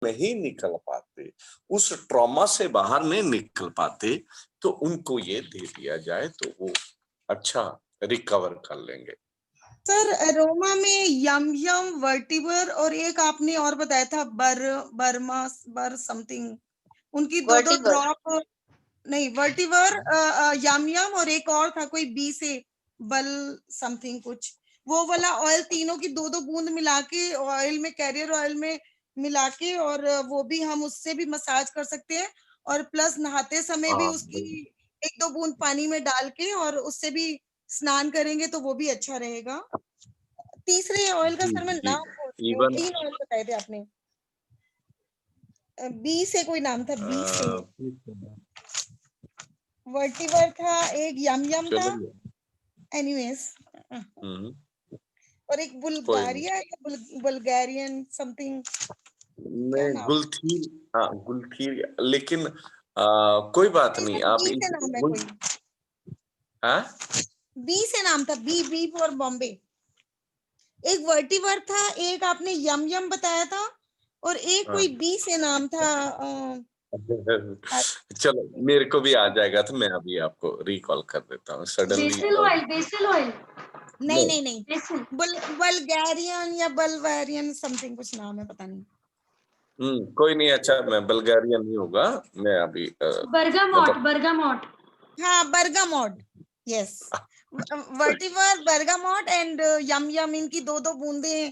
नहीं निकल पाते, उस ट्रॉमा से बाहर नहीं निकल पाते, तो उनको ये दे दिया जाए तो वो अच्छा रिकवर कर लेंगे। सर अरोमा में यम यम, वर्टिवर और एक आपने और बताया था बर समथिंग, उनकी दो वर्टिवर। ड्रॉप, नहीं वर्टिवर, यम यम और एक और था कोई बी से बल समथिंग कुछ, वो वाला ऑयल तीनों की दो बूंद मिला के ऑयल में, कैरियर ऑयल में मिला के, और वो भी हम उससे भी मसाज कर सकते हैं, और प्लस नहाते समय भी उसकी 1-2 बूंद पानी में डाल के और उससे भी स्नान करेंगे तो वो भी अच्छा रहेगा। तीसरे ऑयल का सर मैं नाम भूल रही हूँ, 3 ऑयल बताए थे आपने, बी से कोई नाम था, बी से वर्टिवर था, एक यम यम था, एनीवेज, और एक बुल्गारिया या बुल्गारियन समथिंग, क्या नाम? गुलथी, लेकिन कोई बात नहीं, आप बी से नाम है कोई, बी से नाम था, बी फॉर बॉम्बे। एक वर्टिवर था, एक आपने यम यम बताया था, और एक कोई बी से नाम था। चलो मेरे को भी आ जाएगा तो मैं अभी आपको रिकॉल कर देता हूँ सडनली। बेसिल ऑयल नहीं बल्गेरियन या बल्वेरियन समथिंग कुछ नाम है, पता नहीं। कोई नहीं, अच्छा मैं बल्गेरियन नहीं होगा, मैं अभी बर्गामोट। हाँ बर्गामोट, यस, वर्टिवर, बर्गामोट एंड यम यम, इनकी 2-2 बूंदे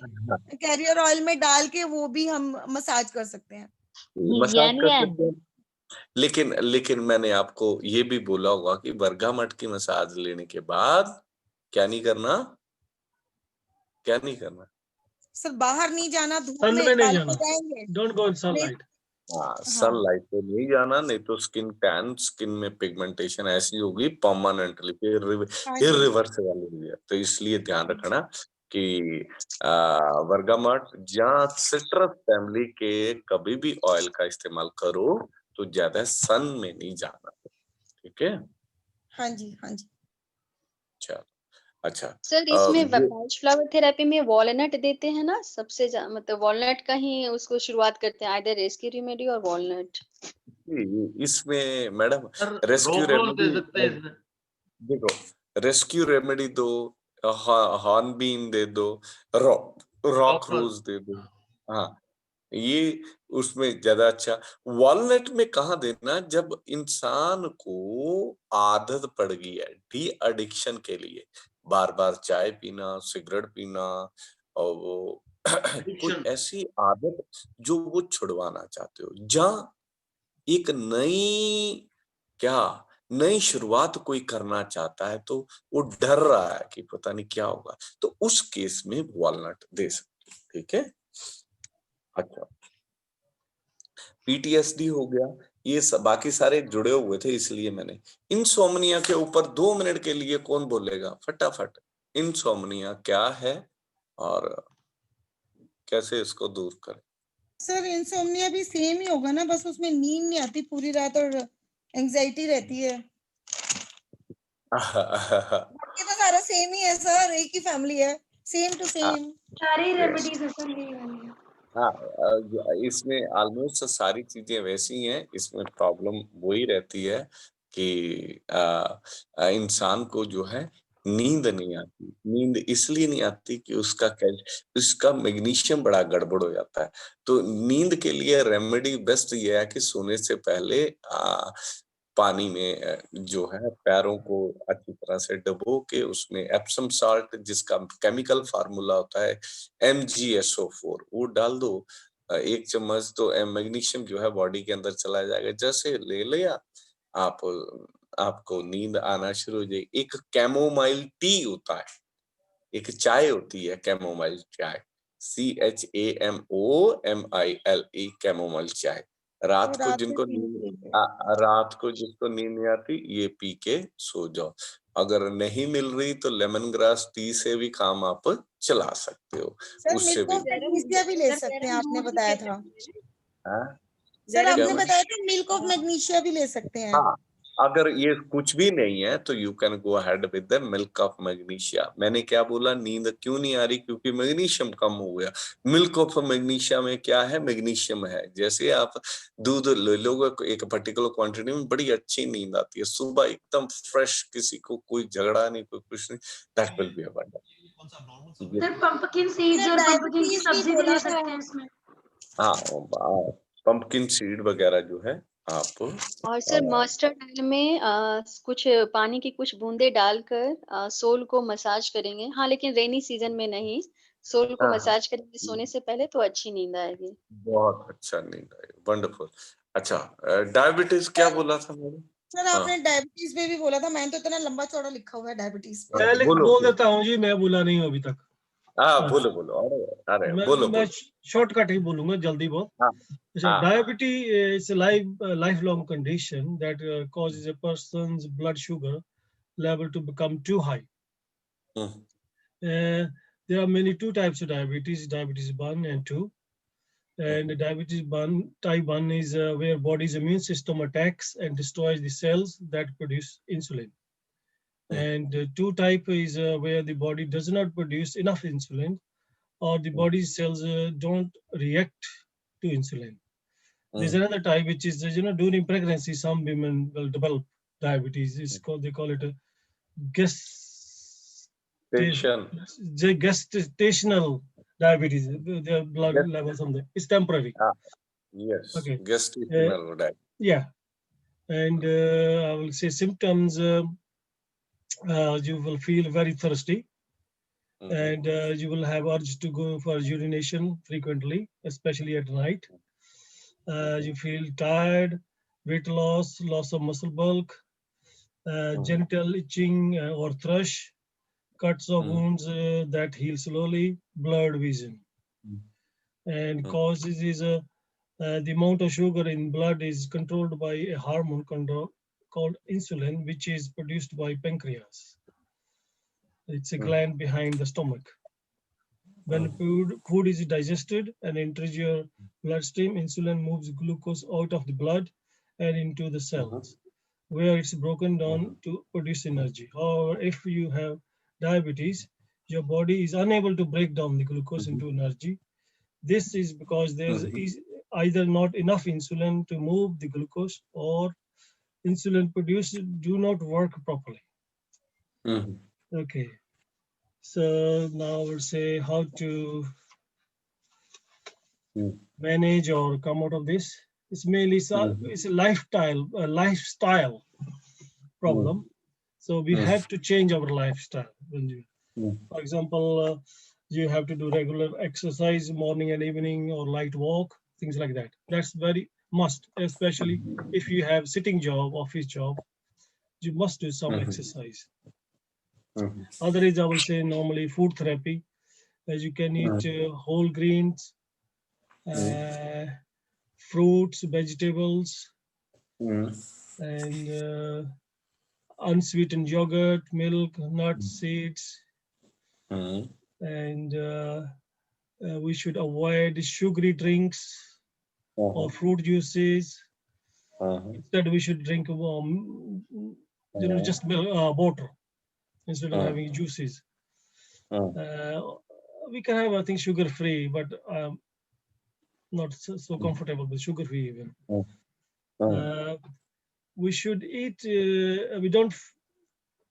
कैरियर ऑयल में डाल के वो भी हम मसाज कर सकते हैं। मसाज कर सकते हैं, लेकिन मैंने आपको ये भी बोला होगा कि बर्गामट की मसाज लेने के बाद क्या नहीं करना, क्या नहीं करना सर बाहर नहीं जाना, धूप सन में में नहीं काले जाना, हो जाएंगे, डोंट गो इन सनलाइट। हाँ, सनलाइट पे नहीं जाना, नहीं तो स्किन टैन, स्किन में पिगमेंटेशन ऐसी होगी परमानेंटली, फिर इरिवर्सिबल होगी। तो इसलिए ध्यान रखना कि बर्गामट या सिट्रस फैमिली के कभी भी ऑयल का इस्तेमाल करो तो ज्यादा सन में नहीं जाना, ठीक है? हाँ जी, हाँ जी। अच्छा सर इसमें वेपाइज फ्लावर थेरेपी में वॉलनट देते हैं ना, सबसे मतलब वॉलनट का ही उसको शुरुआत करते हैं, आइदर रेस्क्यू रेमेडी और वॉलनट। इसमें मैडम रेस्क्यू रोज दे रेमेडी, सकते हैं इसमें। देखो रेस्क्यू रेमेडी दो, हॉर्नबीन दे दो, रॉक रोज दे दो, हाँ ये उसमें ज्यादा अच्छा। वॉलनट में कहाँ देना, जब इंसान को आदत पड़ गई है डी एडिक्शन के लिए, बार बार चाय पीना, सिगरेट पीना, और वो कोई ऐसी आदत जो वो छुड़वाना चाहते हो, जहाँ एक नई शुरुआत कोई करना चाहता है तो वो डर रहा है कि पता नहीं क्या होगा, तो उस केस में वॉलनट दे सकते हो, ठीक है? अच्छा, पीटीएसडी हो गया, ये सब बाकी सारे जुड़े हुए थे, इसलिए मैंने इंसोम्निया के ऊपर 2 मिनट के लिए कौन बोलेगा फटाफट, इंसोम्निया क्या है और कैसे इसको दूर करें? सर इंसोम्निया भी सेम ही होगा ना, बस उसमें नींद नहीं आती पूरी रात और एंजाइटी रहती है। बाकी तो सारा सेम ही है सर, एक ही फैमिली है, सेम टू सेम, सारी रेमेडीज असल यही वाली है। हाँ, इसमें ऑलमोस्ट सारी चीजें वैसी हैं, इसमें प्रॉब्लम वही रहती है कि इंसान को जो है नींद नहीं आती। नींद इसलिए नहीं आती कि उसका मैग्नीशियम बड़ा गड़बड़ हो जाता है। तो नींद के लिए रेमेडी बेस्ट ये है कि सोने से पहले पानी में जो है पैरों को अच्छी तरह से डुबो के उसमें एप्सम साल्ट, जिसका केमिकल फार्मूला होता है MgSO4, वो डाल दो 1 चम्मच, तो मैग्नीशियम जो है बॉडी के अंदर चला जाएगा। जैसे ले लिया आप, आपको नींद आना शुरू हो जाएगी। एक कैमोमाइल टी होता है, एक चाय होती है कैमोमाइल चाय, CHAMOMILE, कैमोमाइल चाय। रात को जिसको नींद नहीं आती ये पी के सो जाओ। अगर नहीं मिल रही तो लेमन ग्रास टी से भी काम आप चला सकते हो, सर उससे मिल्क भी। ऑफ मैग्नीशिया भी ले सकते हैं, आपने बताया था हाँ सर, क्या आपने मैं? बताया था मिल्क ऑफ मैग्नीशिया भी ले सकते हैं। हाँ अगर ये कुछ भी नहीं है तो you can go ahead with the milk of magnesia. मैंने क्या बोला, नींद क्यों नहीं आ रही? क्योंकि मैग्नीशियम कम हो गया। मिल्क ऑफ मैग्नीशिया में क्या है? मैग्नीशियम है। जैसे आप दूध ले लोगे एक पर्टिकुलर क्वांटिटी में, बड़ी अच्छी नींद आती है, सुबह एकदम फ्रेश, किसी को कोई झगड़ा नहीं, कोई कुछ नहीं। That will B abundant. Sir pumpkin seeds और पंपकिन की डायबिटीज भी सब्जी भी बोला ले था। सकते हैं इसमें। हाँ, पंपकिन सीड वगैरह जो है आप और सर मस्टर्ड ऑयल में कुछ पानी की कुछ बूंदे डालकर सोल को मसाज करेंगे। हाँ, लेकिन रेनी सीजन में नहीं, सोल को हाँ, हाँ। मसाज करेंगे सोने से पहले तो अच्छी नींद आएगी। बहुत अच्छा नींद आए, वंडरफुल। अच्छा, डायबिटीज क्या बोला था मैंने? सर आपने डायबिटीज पे भी बोला था, मैंने तो इतना लंबा चौड़ा लिखा हुआ है डायबिटीज पे। मैं बोलो, बोल बोलो। देता हूँ जी, मैं बोला नहीं हूँ अभी तक। हाँ, बोलो बोलो, अरे मैं बोलो मैं बोलो। शॉर्टकट ही बोलूंगा, जल्दी बहुत। हाँ, अच्छा, हाँ, diabetes is a lifelong condition that causes a person's blood sugar level to become too high. Hmm, There are mainly two types of diabetes: diabetes 1 and 2. And diabetes 1, type 1 is where body's immune system attacks and destroys the cells that produce insulin. And 2 type is where the body does not produce enough insulin, or the body's cells don't react to insulin. There's another type which is, during pregnancy, some women will develop diabetes. It's called, they call it a Patient. gestational diabetes. Their blood Yes. levels on there. It's temporary. Yes, Okay. gestational diabetes. Yeah. And I will say symptoms, you will feel very thirsty, and you will have urge to go for urination frequently, especially at night. You feel tired, weight loss, loss of muscle bulk, genital itching or thrush, cuts or wounds that heal slowly, blurred vision. And causes is the amount of sugar in blood is controlled by a hormone called insulin, which is produced by pancreas. It's a gland behind the stomach. When food is digested and enters your bloodstream, insulin moves glucose out of the blood and into the cells, where it's broken down to produce energy. Or if you have diabetes, your body is unable to break down the glucose into energy. This is because there is either not enough insulin to move the glucose, or insulin produced do not work properly. Okay. So now we'll say how to manage or come out of this. It's mainly it's a lifestyle problem. So we have to change our lifestyle. When you, for example, you have to do regular exercise morning and evening, or light walk, things like that. That's very must, especially if you have sitting job, office job. You must do some exercise. Other is, I will say, normally food therapy, as you can eat whole grains, fruits, vegetables, and unsweetened yogurt, milk, nuts, seeds. And we should avoid sugary drinks or fruit juices. Instead, we should drink just water instead of having juices. We can have, I think, sugar-free, but not so comfortable with sugar-free even. We should eat, we don't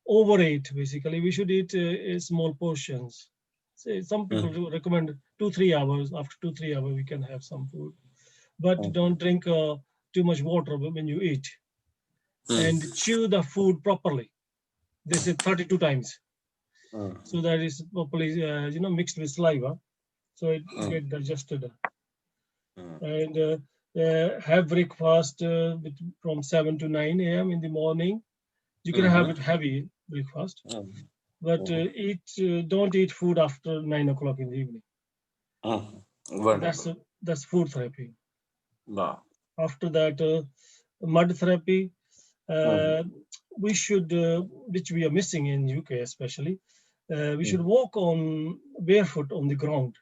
overeat, basically. We should eat small portions. Say some people do recommend 2-3 hours. After 2-3 hours, we can have some food. But don't drink too much water when you eat. And chew the food properly. They say 32 times. So that is properly, mixed with saliva, so it get digested. And have breakfast from 7 to 9 a.m. in the morning. You can have it heavy breakfast, but don't eat food after 9 o'clock in the evening. That's food therapy. After that, mud therapy. We should, which we are missing in UK especially, we should walk on barefoot on the ground.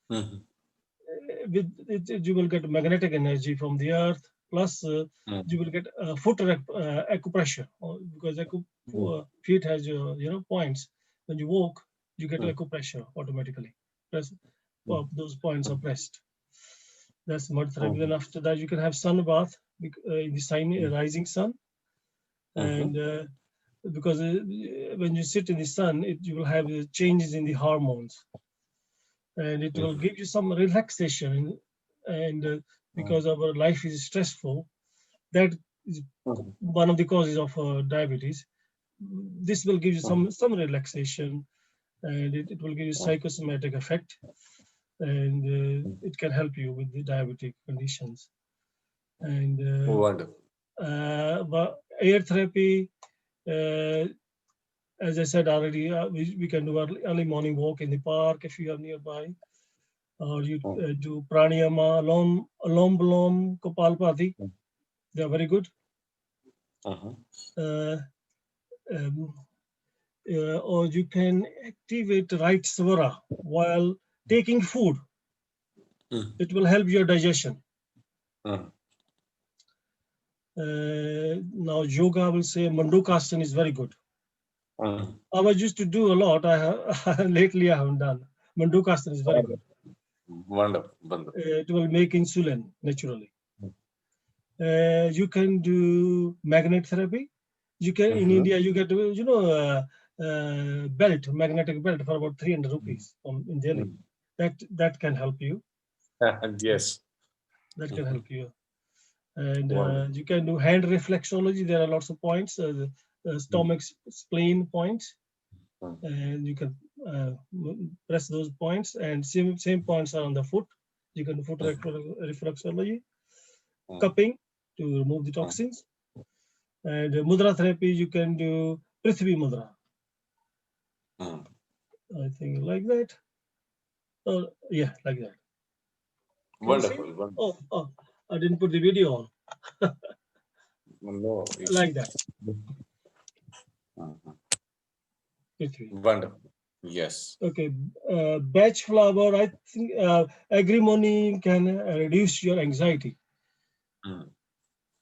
With it, you will get magnetic energy from the earth, Plus, you will get foot acupressure, because feet has points. When you walk, you get acupressure automatically. Press, those points are pressed. That's mud therapy. Then after that, you can have sun bath in the rising sun, and because when you sit in the sun, you will have changes in the hormones, and it will give you some relaxation. And because our life is stressful, that is one of the causes of diabetes. This will give you some relaxation, and it will give you psychosomatic effect, and it can help you with the diabetic conditions. And Wonderful. but air therapy, as I said already, we can do early morning walk in the park if you are nearby, or you do pranayama, Alom Kapalbhati. They are very good. Or you can activate right svara while taking food. It will help your digestion. Now yoga, I will say Mandukasana is very good. I was used to do a lot. Lately I haven't done. Mandukasana is very good. Wonderful. It will make insulin naturally. You can do magnet therapy. You can in India you get magnetic belt for about 300 rupees in Delhi. That can help you. Yes. That can help you. And you can do hand reflexology. There are lots of points, stomach, spleen points, and you can press those points. And same points are on the foot. You can do foot reflexology, cupping to remove the toxins, and mudra therapy. You can do Prithvi mudra. I think like that. Yeah, like that. Wonderful. Oh, I didn't put the video on. No. Like that. Wonderful. Yes. Okay. Batch flower, I think agrimony can reduce your anxiety.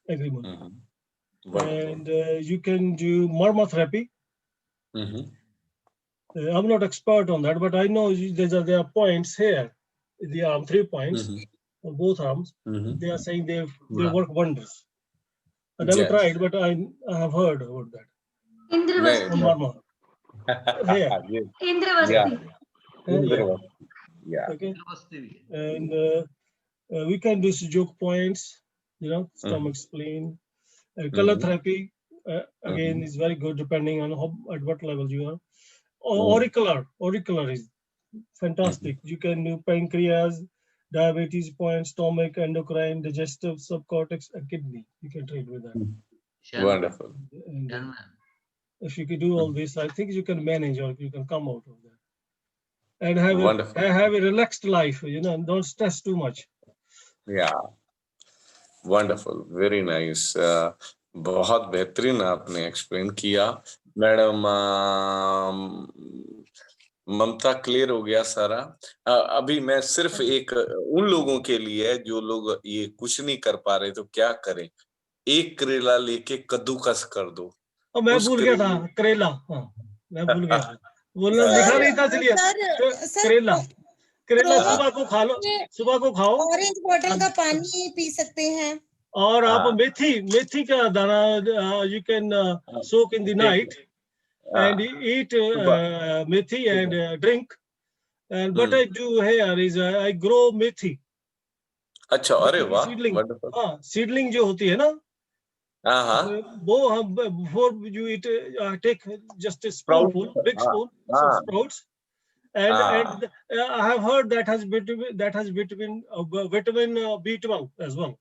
Agrimony. And you can do marma therapy. I'm not expert on that, but I know there are points here. The arm, 3 points on both arms. They are saying they work wonders. I never tried, but I have heard about that. Indravasti. Indravasti. Yeah. Okay. And we can do Sujuk points, stomach, spleen. Color therapy, again, is very good depending on at what level you are. Auricular is fantastic. You can do pancreas, diabetes points, stomach, endocrine, digestive, subcortex, and kidney. You can treat with that. Wonderful. And if you could do all this, I think you can manage, or you can come out of that. And have a relaxed life, don't stress too much. Yeah. Wonderful. Very nice. बहुत बेहतरीन आपने explain किया madam. ममता clear हो गया सारा। अभी मैं सिर्फ एक उन लोगों के लिए जो लोग ये कुछ नहीं कर पा रहे तो क्या करें, एक करेला लेके कद्दूकस कर दो। मैं भूल गया था करेला। मैं भूल गया था, बोलना लिखा नहीं था इसलिए। करेला सुबह को खा लो, सुबह को खाओ। ऑरेंज वाटर का पानी पी सकते हैं। और आप मेथी का दाना you can soak in the night and eat methi and drink. And what I do here is I grow methi. अच्छा, अरे वाह, सीडलिंग जो होती है ना, वो हम before you eat take just a spoonful, big spoon of sprouts. And I have heard that has vitamin B12 as well.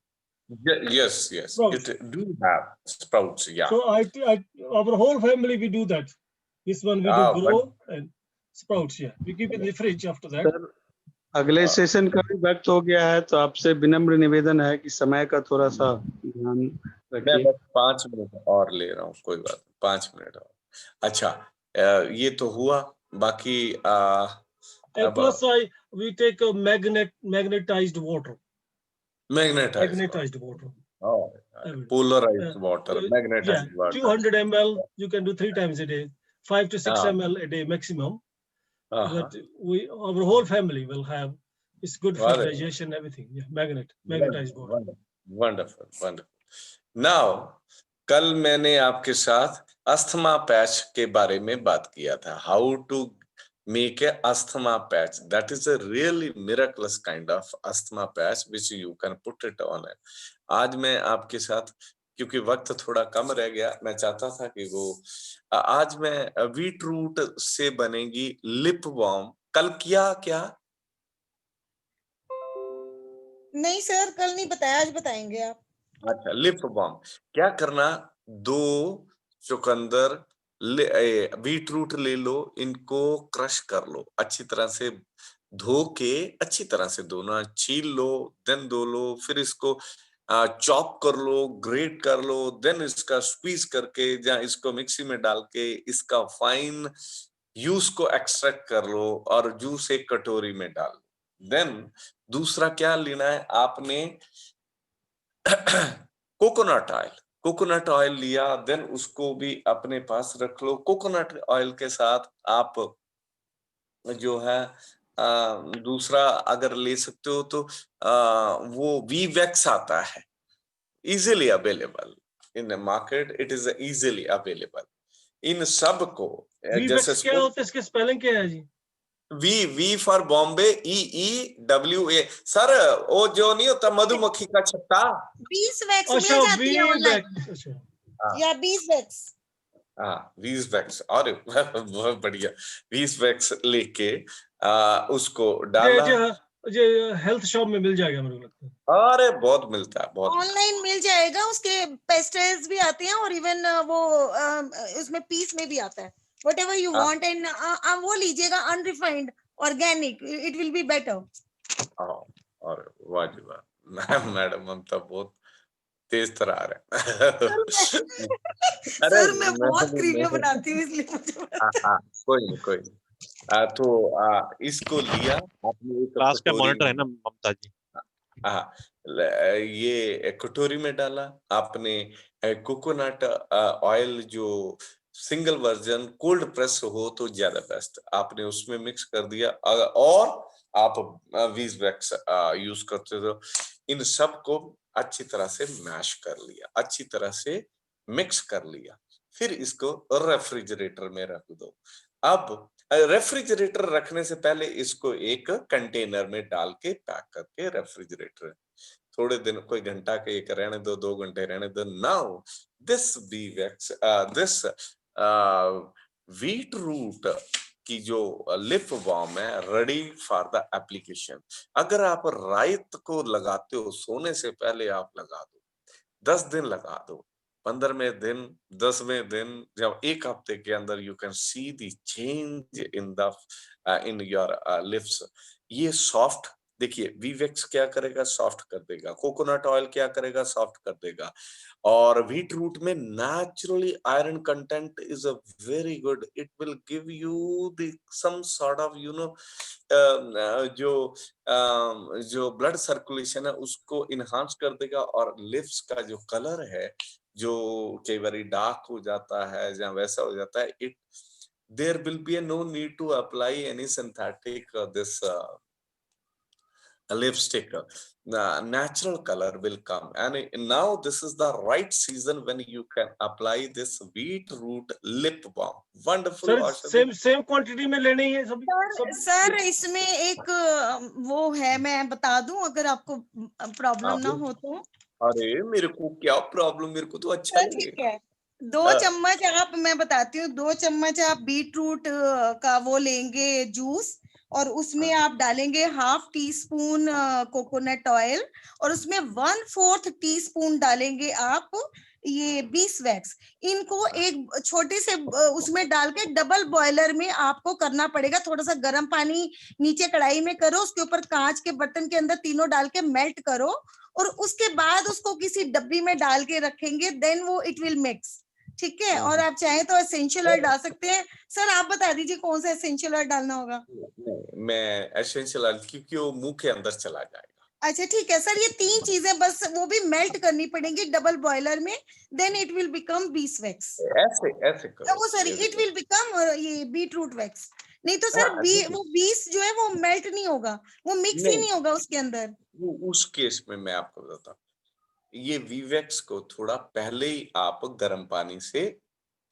Yes, sprouts. It do have sprouts. Yeah. So our whole family we do that. This one we do grow and sprouts. Yeah, we keep it in the fridge after that. Sir, अगले session का भी वक्त हो गया है, तो आपसे विनम्र निवेदन है कि समय का थोड़ा सा ध्यान रखिए। मैं 5 मिनट और ले रहा हूँ, कोई बात, 5 मिनट और। अच्छा, ये तो हुआ, बाकी plus we take a magnetized water. Magnetized water. polarized water, magnetized Yeah, water. 200 ml you can do 3 times a day, 5 to 6 Ah. ml a day maximum. Uh-huh. But our whole family will have. It's good for Got it. digestion, everything. Yeah, magnetized water. Wonderful, wonderful, wonderful. Now, कल मैंने आपके साथ asthma patch के बारे में बात किया था. How to make a asthma patch. That is a really miraculous kind of asthma patch which you can put it on it. आज मैं आपके साथ, क्योंकि वक्त थोड़ा कम रह गया, मैं चाहता था कि वो आज मैं वीट रूट से बनेगी लिप बाम. कल किया क्या? नहीं सर, कल नहीं बताया, आज बताएंगे आप. अच्छा, लिप बाम क्या करना? 2 चुकंदर बीट रूट ले लो, इनको क्रश कर लो, अच्छी तरह से धो के अच्छी तरह से धोना, छील लो, देन धो लो, फिर इसको चॉप कर लो, ग्रेट कर लो, देन इसका स्क्वीज करके या इसको मिक्सी में डाल के इसका फाइन जूस को एक्सट्रैक्ट कर लो और जूस एक कटोरी में डाल लो. देन दूसरा क्या लेना है आपने? कोकोनट ऑयल लिया, देन उसको भी अपने पास रख लो. कोकोनट ऑयल के साथ आप जो है दूसरा अगर ले सकते हो तो वो वी वैक्स आता है, easily available in the market. It is easily available. इन सब को जैसे क्या होता है, इसके स्पेलिंग क्या है जी? B for Bombay, EEWA. Sir वो जो नहीं होता मधुमक्खी का छत्ता, बीस वैक्स मिल अच्छा, जाती है ऑनलाइन, या बीस वैक्स. हाँ, वीज वैक्स. अरे बहुत बढ़िया. वीज वैक्स लेके उसको डाला. ये हेल्थ शॉप में मिल जाएगा मेरे को लगता है. अरे बहुत मिलता है, बहुत. ऑनलाइन मिल जाएगा, उसके पेस्टिसाइड्स भी आते हैं और इवन वो उसमें पीस में भी आता है. Whatever you want, and वो लीजिएगा unrefined organic, it will be better. और वाह जी वाह, मैडम हम तो बहुत तेज तरह आ रहे हैं. सर मैं बहुत क्रीमिया बनाती हूँ इसलिए मुझे. कोई नहीं. तो इसको लिया आपने, एक क्लास का मॉनिटर है ना ममता जी. ये कटोरी में डाला आपने. कोकोनट ऑयल जो सिंगल वर्जन कोल्ड प्रेस हो तो ज्यादा बेस्ट, आपने उसमें मिक्स कर दिया. और आप वीज वैक्स यूज करते हो. इन सब को अच्छी तरह से मैश कर लिया, अच्छी तरह से मिक्स कर लिया. फिर इसको रेफ्रिजरेटर में रख दो. अब रेफ्रिजरेटर रखने से पहले इसको एक कंटेनर में डाल के पैक करके रेफ्रिजरेटर थोड़े दिन, कोई घंटा के एक रहने दो, 2 घंटे रहने दो. Now this we wax, this wheat root की जो लिप बाम है रेडी फॉर द एप्लीकेशन. अगर आप रात को लगाते हो, सोने से पहले आप लगा दो, 10 दिन लगा दो, 15वें दिन, 10वें दिन, जब एक हफ्ते के अंदर you can see the change in your lips. ये सॉफ्ट, देखिए वीवेक्स क्या करेगा, सॉफ्ट कर देगा. कोकोनट ऑयल क्या करेगा, सॉफ्ट कर देगा. और व्हीट रूट में naturally iron content is a very good. It will give you the some sort of जो ब्लड सर्कुलेशन है उसको इनहांस कर देगा. और लिप्स का जो कलर है जो कई बार डार्क हो जाता है या वैसा हो जाता है, it there will be no need to apply any synthetic this lipstick. The natural color will come, and now this is the right season when you can apply this wheat root lip balm. Wonderful. Sir same quantity में लेनी है सब. Sir इसमें एक वो है, मैं बता दूं अगर आपको प्रॉब्लम ना हो तो. अरे मेरे को क्या प्रॉब्लम, मेरे को तो अच्छा ठीक है. 2 चम्मच आप, मैं बताती हूँ, 2 चम्मच आप बीट रूट का वो लेंगे जूस, और उसमें आप डालेंगे ½ टीस्पून कोकोनट ऑयल, और उसमें 1/4 टीस्पून डालेंगे आप ये बीस वैक्स. इनको एक छोटे से उसमें डाल के डबल बॉयलर में आपको करना पड़ेगा. थोड़ा सा गर्म पानी नीचे कढ़ाई में करो, उसके ऊपर कांच के बर्तन के अंदर तीनों डाल के मेल्ट करो, और उसके बाद उसको किसी डब्बी में डाल के रखेंगे. देन वो इट विल मिक्स. ठीक है. और आप चाहें तो एसेंशियल ऑयल डाल सकते हैं. सर आप बता दीजिए कौन सा एसेंशियल ऑयल डालना होगा. मैं एसेंशियल ऑयल, क्योंकि वो मुंह के अंदर चला जाएगा. अच्छा ठीक है सर, ये 3 चीजें बस वो भी मेल्ट करनी पड़ेंगी डबल बॉयलर में, देन इट विल बिकम बीस वैक्स। ऐसे ऐसे करो। वो सॉरी, इट विल बिकम ये बीटरूट वैक्स। नहीं तो सर हाँ, वो 20 जो है वो मेल्ट नहीं होगा, वो मिक्स ही नहीं होगा उसके अंदर। उस केस में मैं आपको बताता हूँ, ये वीवैक्स को थोड़ा पहले ही आप गर्म पानी से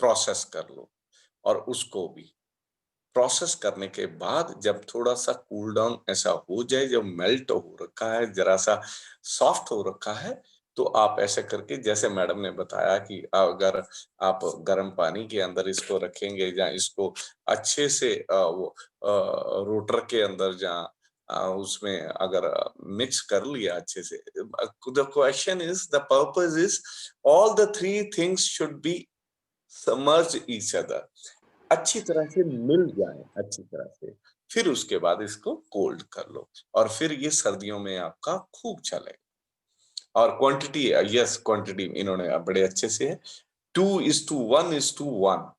प्रोसेस कर लो, और उसको भी प्रोसेस करने के बाद जब थोड़ा सा कूल डाउन ऐसा हो जाए, जब मेल्ट हो रखा है, जरा सा सॉफ्ट हो रखा है, तो आप ऐसे करके, जैसे मैडम ने बताया कि अगर आप गर्म पानी के अंदर इसको रखेंगे या इसको अच्छे से रोटर के अंदर उसमें अगर मिक्स कर लिया अच्छे से, the question is, the purpose is all the three things should be submerge each other, अच्छी तरह से मिल जाए अच्छी तरह से, फिर उसके बाद इसको कोल्ड कर लो, और फिर ये सर्दियों में आपका खूब चलेगा। और क्वांटिटी, यस क्वांटिटी इन्होंने बड़े अच्छे से है, 2:1:1,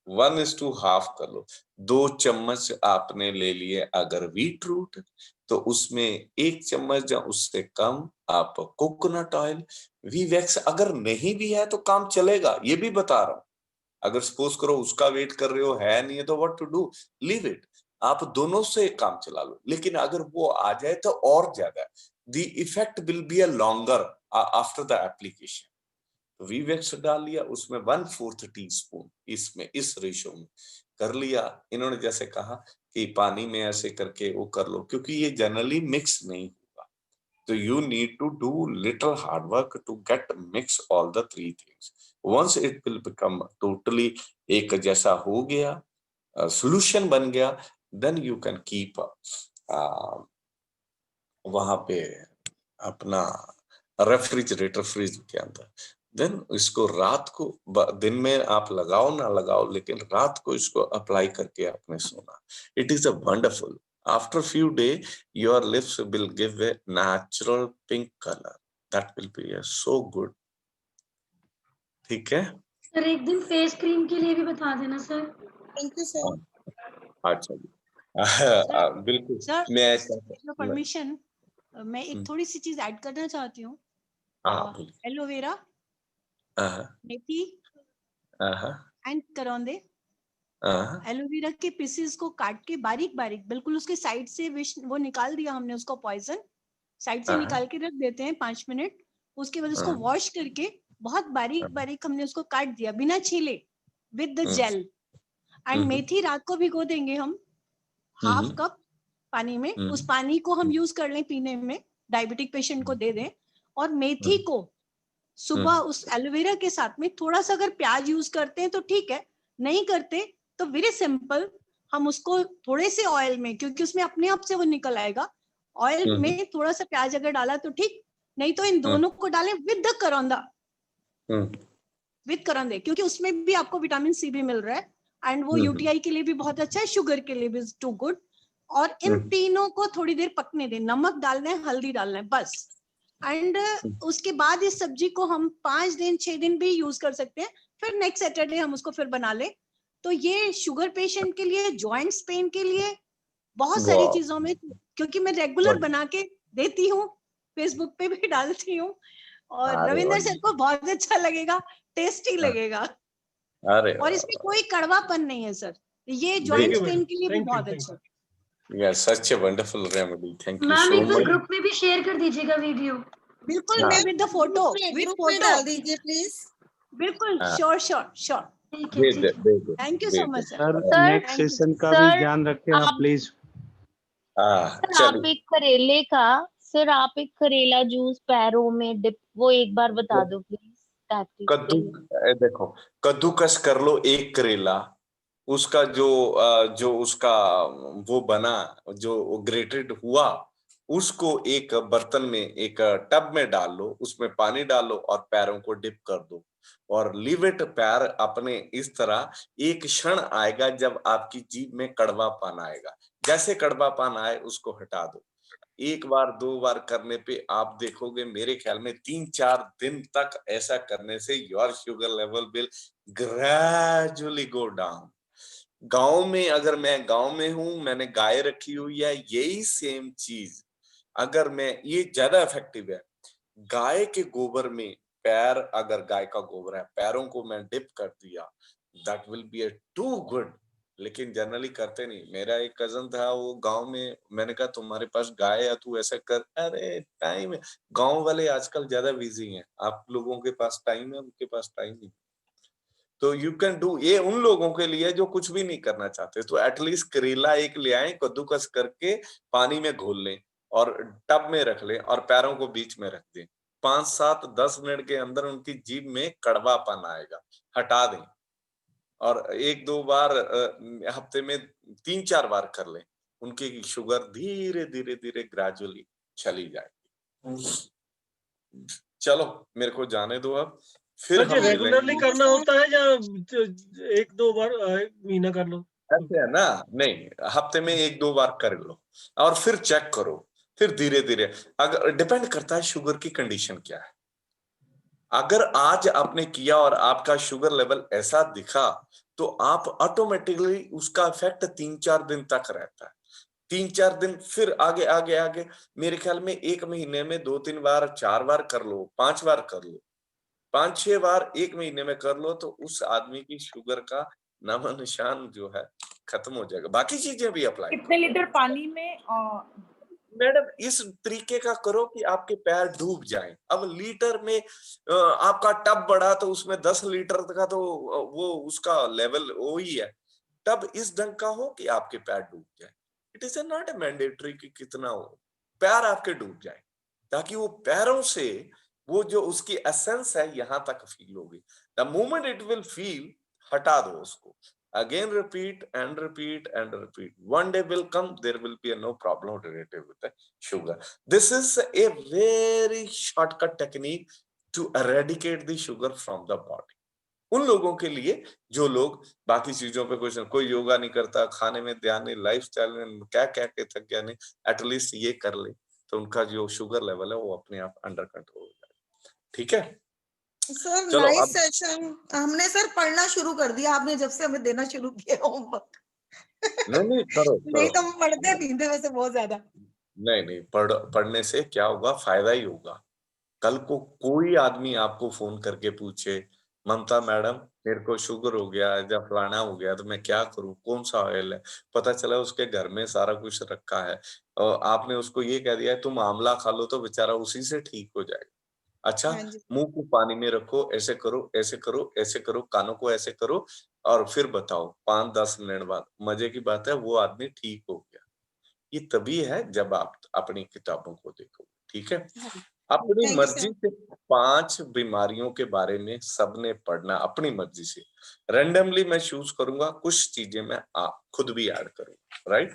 1:2 कर लो। 2 चम्मच आपने ले लिए अगर व्हीट रूट, तो उसमें 1 चम्मच या उससे कम आप कोकोनट ऑयल। वीवैक्स अगर नहीं भी है तो काम चलेगा, ये भी बता रहा हूँ। अगर सपोज करो उसका वेट कर रहे हो, है नहीं है, तो what to do, leave it, आप दोनों से काम चला लो। लेकिन अगर वो आ जाए तो और ज्यादा, the effect will be a longer after the application. Bee wax डाल लिया, उसमें 1/4 टीस्पून, इसमें इस रेशो में कर लिया। इन्होंने जैसे कहा कि पानी में ऐसे करके वो कर लो, क्योंकि ये जनरली मिक्स नहीं होगा, तो you need to do little hard work to get mix all the three things. Once it will become totally एक जैसा हो गया, solution बन गया, then you can keep वहां पे अपना रेफ्रिजरेटर, फ्रिज के अंदर। देन इसको रात को, दिन में आप लगाओ ना लगाओ, लेकिन रात को इसको अप्लाई करके आपने सोना। It is a wonderful, after few day your lips will give a natural pink color, that will be so good। ठीक है, सर एक दिन फेस क्रीम के लिए भी बता देना सर। Thank you sir. अच्छा जी। बिल्कुल। सर मैं परमिशन, मैं एक थोड़ी सी चीज ऐड करना चाहती हूँ। एलोवेरा, मेथी एंड करौंदे, एलोवेरा के पीसेस को काट के बारीक बारीक, बिल्कुल उसके साइड से वो निकाल दिया हमने, उसको पॉइजन साइड से निकाल के रख देते हैं 5 मिनट। उसके बाद उसको वॉश करके बहुत बारीक बारीक हमने उसको काट दिया बिना छीले, विद द जेल। एंड मेथी रात को भिगो देंगे हम 1/2 कप पानी में, उस पानी को हम यूज कर लें पीने में, डायबिटिक पेशेंट को दे दें। और मेथी को सुबह उस एलोवेरा के साथ में थोड़ा सा अगर प्याज यूज करते हैं तो ठीक है, नहीं करते तो वेरी सिंपल, हम उसको थोड़े से ऑयल में, क्योंकि उसमें अपने आप से वो निकल आएगा, ऑयल में थोड़ा सा प्याज अगर डाला तो ठीक, नहीं तो इन दोनों को डालें विद द करौंदा, विद करौंदे, क्योंकि उसमें भी आपको विटामिन सी भी मिल रहा है, एंड वो यूटीआई के लिए भी बहुत अच्छा है, शुगर के लिए भी टू गुड। और इन तीनों को थोड़ी देर पकने दें, नमक डालना है, हल्दी डालना है, बस। एंड उसके बाद इस सब्जी को हम 5 दिन 6 दिन भी यूज कर सकते हैं, फिर नेक्स्ट सैटरडे हम उसको फिर बना ले। तो ये शुगर पेशेंट के लिए, जॉइंट्स पेन के लिए, बहुत सारी चीजों में, क्योंकि मैं रेगुलर बना के देती हूँ, फेसबुक पे भी डालती हूँ, और रविंदर सर को बहुत अच्छा लगेगा, टेस्टी लगेगा। और इसमें कोई कड़वापन नहीं है सर, ये जॉइंट्स पेन के लिए भी बहुत अच्छा है। Yes, such a wonderful remedy. Thank you ma'am so एक बार much. ग्रुप में भी शेयर कर दीजिएगा वीडियो। बिल्कुल ma'am, with the photo, with photo डाल दीजिए प्लीज। बिल्कुल, sure sure sure. Thank you so much sir. Sir. Next session का भी ध्यान रखें आप प्लीज। आप एक करेले का, सर आप एक करेला जूस पैरों में डिप, वो एक बार बता दो प्लीज। कद्दू, देखो कद्दूकस कर लो एक करेला, उसका जो उसका वो बना, जो ग्रेटेड हुआ, उसको एक बर्तन में, एक टब में डाल लो, उसमें पानी डालो और पैरों को डिप कर दो, और लीव इट। पैर अपने इस तरह, एक क्षण आएगा जब आपकी जीभ में कड़वापन आएगा, जैसे कड़वापन आए उसको हटा दो। 1 बार 2 बार करने पे आप देखोगे, मेरे ख्याल में 3-4 दिन तक ऐसा करने से your sugar level will gradually go down. गांव में, अगर मैं गांव में हूं, मैंने गाय रखी हुई है, यही सेम चीज अगर मैं ये ज्यादा इफेक्टिव है, गाय के गोबर में पैर, अगर गाय का गोबर है पैरों को मैं डिप कर दिया, that will be too good. लेकिन जनरली करते नहीं। मेरा एक कजन था, वो गांव में, मैंने कहा तुम्हारे पास गाय है, तू ऐसा कर, अरे टाइम है, गांव वाले आजकल ज्यादा बिजी हैं, आप लोगों के पास टाइम है, उनके पास टाइम नहीं। तो यू कैन डू, ये उन लोगों के लिए जो कुछ भी नहीं करना चाहते, तो एटलीस्ट करेला एक ले आए, कद्दूकस करके पानी में घोल लें और टब में रख लें और पैरों को बीच में रख दें। 5, 7, 10 मिनट के अंदर उनकी जीभ में कड़वापन आएगा, हटा दें। और 1-2 बार हफ्ते में 3-4 बार कर लें, उनकी शुगर धीरे धीरे धीरे ग्रेजुअली चली जाएगी। चलो मेरे को जाने दो अब, फिर हम रेगुलरली करना होता है या 1-2 बार महीना कर लो? ऐसे है ना, नहीं, हफ्ते में 1-2 बार कर लो और फिर चेक करो, फिर धीरे धीरे। अगर डिपेंड करता है शुगर की कंडीशन क्या है। अगर आज आपने किया और आपका शुगर लेवल ऐसा दिखा, तो आप ऑटोमेटिकली उसका इफेक्ट 3-4 दिन तक रहता है। 3-4 दिन, फिर आगे आगे आगे, मेरे ख्याल में 1 महीने में 2-3 बार, 4 बार कर लो, 5 बार कर लो, 5-6 बार 1 महीने में कर लो, तो उस आदमी की शुगर का नामो निशान जो है खत्म हो जाएगा। बाकी चीजें भी अप्लाई। कितने लीटर पानी में? मैडम इस तरीके का करो कि आपके पैर डूब जाएं। अब लीटर में आपका टब बड़ा, तो उसमें 10 लीटर का तो वो उसका लेवल वही है। टब इस ढंग का हो कि आपके पैर डूब जाए। It is not a mandatory कि कितना हो, पैर आपके डूब जाए, ताकि वो पैरों से वो जो उसकी एसेंस है यहाँ तक फील होगी। The moment it will feel, हटा दो उसको। Again repeat and repeat and repeat. One day will come, there will be no problem related with the sugar. This is a very shortcut technique to eradicate the sugar from the body. उन लोगों के लिए जो लोग बाकी चीजों पे कोई योगा नहीं करता, खाने में ध्यान नहीं, लाइफस्टाइल में क्या क्या के थक गया नहीं, एटलीस्ट ये कर ले, तो उनका जो शुगर लेवल है वो अपने आप अंडर कंट्रोल हो जाएगा। ठीक है सर, नाइस सेशन। हमने सर पढ़ना शुरू कर दिया आपने जब से हमें देना शुरू किया होमवर्क। नहीं करो, नहीं तो हम पढ़ते नहीं थे वैसे बहुत ज्यादा। नहीं, पढ़ने से क्या होगा, फायदा ही होगा। कल को कोई आदमी आपको फोन करके पूछे, ममता मैडम मेरे को शुगर हो गया या फलाना हो गया, तो मैं क्या करूं, कौन सा ऑयल है, पता चला उसके घर में सारा कुछ रखा है और आपने उसको ये कह दिया है तुम आंवला खा लो, तो बेचारा उसी से ठीक हो जाएगा। अच्छा, मुंह को पानी में रखो, ऐसे करो, ऐसे करो, ऐसे करो, कानों को ऐसे करो और फिर बताओ 5-10 मिनट बाद, मजे की बात है वो आदमी ठीक हो गया। ये तभी है जब आप अपनी किताबों को देखो। ठीक है, अपनी मर्जी से 5 बीमारियों के बारे में सबने पढ़ना, अपनी मर्जी से। रैंडमली मैं चूज करूंगा, कुछ चीजें मैं खुद भी ऐड करूंगा। राइट,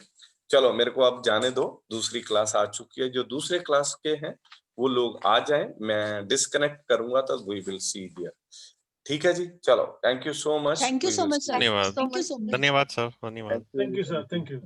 चलो मेरे को अब जाने दो, दूसरी क्लास आ चुकी है। जो दूसरे क्लास के हैं वो लोग आ जाएं, मैं डिस्कनेक्ट करूंगा तो वी विल सी हियर। ठीक है जी, चलो, thank you so much. Thank you so much sir. धन्यवाद। Thank you so much. धन्यवाद सर, धन्यवाद। Thank you sir, thank you.